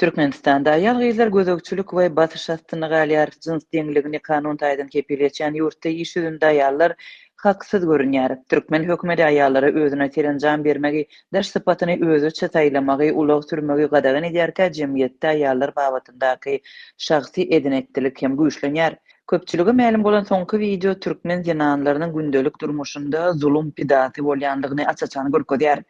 Türkmenistanda ayal gyzlar gözökçülük we batyş astyny galýar jins deňligini kanun taýdan kepil etýän ýurtda iş ýüzünde aýallar haksyz görünýär. Türkmen hökümeti aýallara özüne teren jan bermegi, daş sypatyny özüçe taýlamagy, ulag sürmegi gadagan edýärkä jemgyýetde aýallar babatyndaky şahsy edinekdilik hem güýçlenýär. Köpçülüge ma'lum bolan soňky video türkmen zenanlarynyň gündelik durmuşynda zulum pidaty bolýandygyny açaçan görkezýär.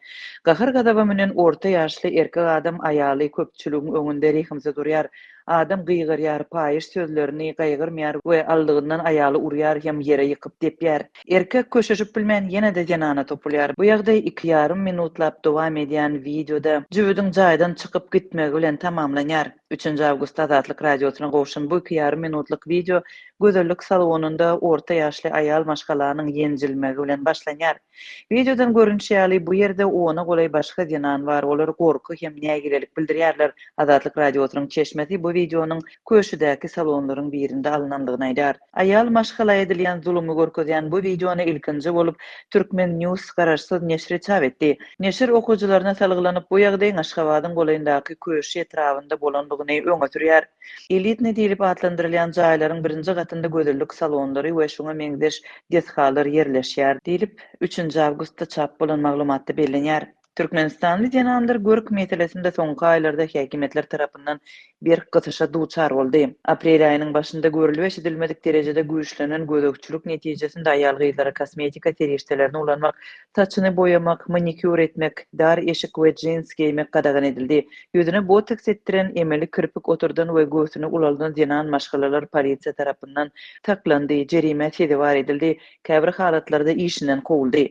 Gahyr gadaba menen orta ýaşly erkek adam aýaly köpçülügiň öňünde rehimsiz durýar. Adam gıýgyrýar, paýyş sözlerini gaýgyrmaýar we aldygyndan aýaly urýar hem ýere ýykyp depýär. Erkek köşeşip bilmän ýene-de janana topulýar. Bu ýagdaý 2,5 minutlap dowam edýän videoda jübüdiň jaýdan çykyp gitmegi bilen tamamlanýar. 3 awgust Azatlyk radiosyna gowşan bu 2,5 minutlyk video gözellik salonunda orta ýaşly aýal maşgalanyň ýenjilmegi bilen başlanýar. Videodan görünýär bu ýerde ona golay başga janan bar, olar gorky hem nägilelik bildirýärler. Azatlyk radiosynyň çeşmesi bu videonyň köşedäki salonlaryň birinde alınandygyny aýdar. Aýal maşgala edilýän zulumy görkezýän bu videony ilkinji bolup Türkmen News garaşsyz neşri çap etdi. Neşir okujylaryna salgylanyp bu ýagdaýyň Aşgabatyň golaýyndaky köşe etrafynda bolandygyny öňe sürýär. Elitne diýilip adlandyrylýan jaýlaryň birinji gatynda gözellik salonlary we şoňa meňzeş deshalar ýerleşýär diýilip 3 awgustda çap bolan maglumatda bellenýär. Türkmenistanly jananlar görk meselesinde soňky aýlarda häkimetler tarapyndan bir gysyşa duçar boldy. Aprel aýynyň başynda görülip eşidilmedik derejede güýçlenen gözökçülük netijesinde aýal gyzlara kosmetika serişdelerini ulanmak, saçyny boyamak, manikür etmek, dar eşik we jeans giymek gadagan edildi. Ýüzüne botoks etdiren, emeli kirpik oturdan we göğsüne ulaldan janan maşgalalar polisiýa tarapyndan taklandy, jerime var edildi. Käbir halatlarda işinden kowuldy.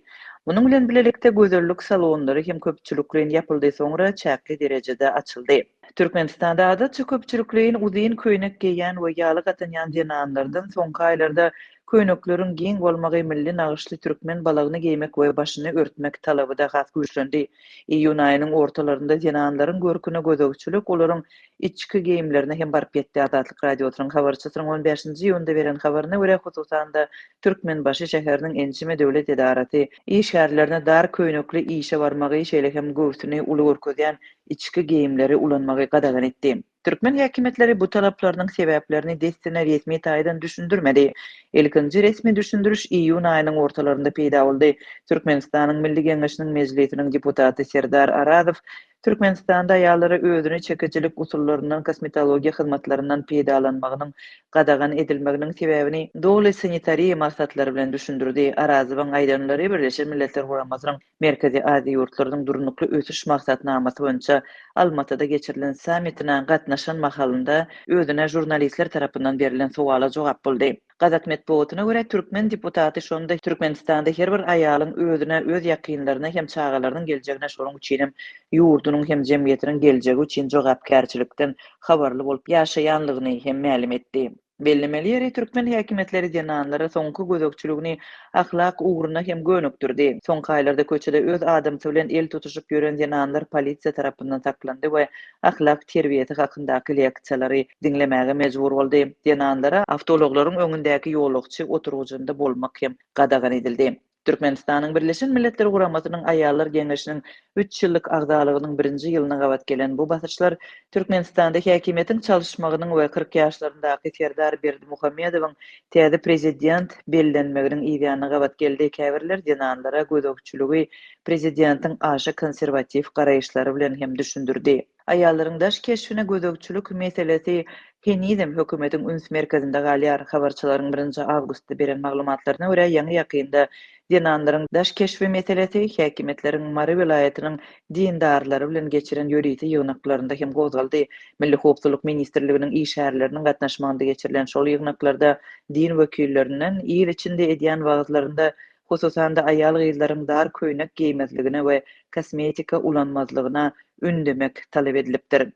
Bunun bilen bilelikde gözellik salonlary hem köpçülüklerin yapyldy soňra çäkli derejede açyldy. Türkmenistanda adatça köpçülüklerin uzyn köýnek giýen we ýaly gatanýan jananlardan soňky aýlarda köýneklerin giň bolmagy milli nagyşly türkmen balagyny giýmek we başyny örtmek talaby da has güýçlendi. Iýun aýynyň ortalarynda jananlaryň görküne gözökçülük olaryň içki giýimlerine hem barp etdi. Azatlyk radiosynyň habarçysynyň 15-nji ýylda beren habaryna görä hususanda Türkmenbaşy şäheriniň ençime döwlet edaraty iş şäherlerine dar köýnekli işe barmagy şeýle hem göwsüni uly görkezýän içki giýimleri ulanmagy gadagan etdi. Türkmen häkimetleri bu talaplarynyň sebäplerini destine resmi taýdan düşündirmedi. Ilkinji resmi düşündürüş iýun aýynyň ortalarynda peýda boldy. Türkmenistanyň Milli Geňeşiniň mejlisiniň deputaty Serdar Arazow Türkmenistanda aýallara özüne çekejilik usullarynyň kosmetologiýa hyzmatlarynyň peýdalanmagynyň gadagan edilmeginiň sebäbini dowlat sanitariýa maksatlary bilen düşündirdi. Arazowyň aýdanlary Birleşen Milletler Guramasynyň Merkezi Aziýa ýurtlarynyň durunukly ösüş maksatnamasy boýunça Almatyda geçirilen sammitine gatnaşan mahalynda özüne jurnalistler tarapyndan berilen sowala jogap boldy. Gazak metbuatyna görä türkmen deputaty şonda Türkmenistanda her bir aýalyň özüne öz ýakynlaryna hem çağalarynyň geljegine şonuň üçin ýurdunyň hem jemgyýetiniň geljegi üçin jogapkärçilikden habarly bolup ýaşaýanlygyny hem ma'lum etdi. Bellemeleri Türkmen häkimetleri jananlara soňky gözökçülügini ahlak uğruna hem gönükdirdi. Soňky aýlarda köçede öz adamsy bilen el tutuşyp ýören jananlar polisiýa tarapyndan saklandy we ahlak terbiýeti hakyndaky leksiýalary dinlemäge mejbur boldy. Jananlara awtoloklaryň öňündäki ýolukçy oturgujynda bolmak hem gadagan edildi. Türkmenistanyň Birleşen Milletler Guramasynyň aýallar geňeşiniň 3 ýyllyk agdalygynyň 1-nji ýylyna gabat gelen bu basyşlar Türkmenistanda häkimetiň çalışmagynyň we 40 ýaşlaryndaky Serdar Berdimuhammedowyň täze prezident bellenmeginiň ýygyna gabat geldi. Käbirler jananlara gözökçüligi prezidentiň aşy konserwativ garaýşlary bilen hem düşündirdi. Aýallaryň daş keşfine gözökçülük meselesi Henizem hökümetiň üns merkezinde galýar. Habarçylaryň 1 awgustda beren maglumatlaryna görä ýa-ni ýakynda jananlaryň daş keşfi meselesi häkimetleriň Mary vilayatynyň dindarlary bilen geçiren ýöriti ýygnaklaryna hem gozaldy. Milli howpsuzlyk ministrliginiň iş şäherleriniň gatnaşmagynda geçirilen şol ýygnaklarda din wekillerinden ýyl içinde edýän wagtlarynda hususanda aýal gyzlaryň dar köýnek giýmezligine we kosmetika ulanmazlygyna ündemek talep edilipdir.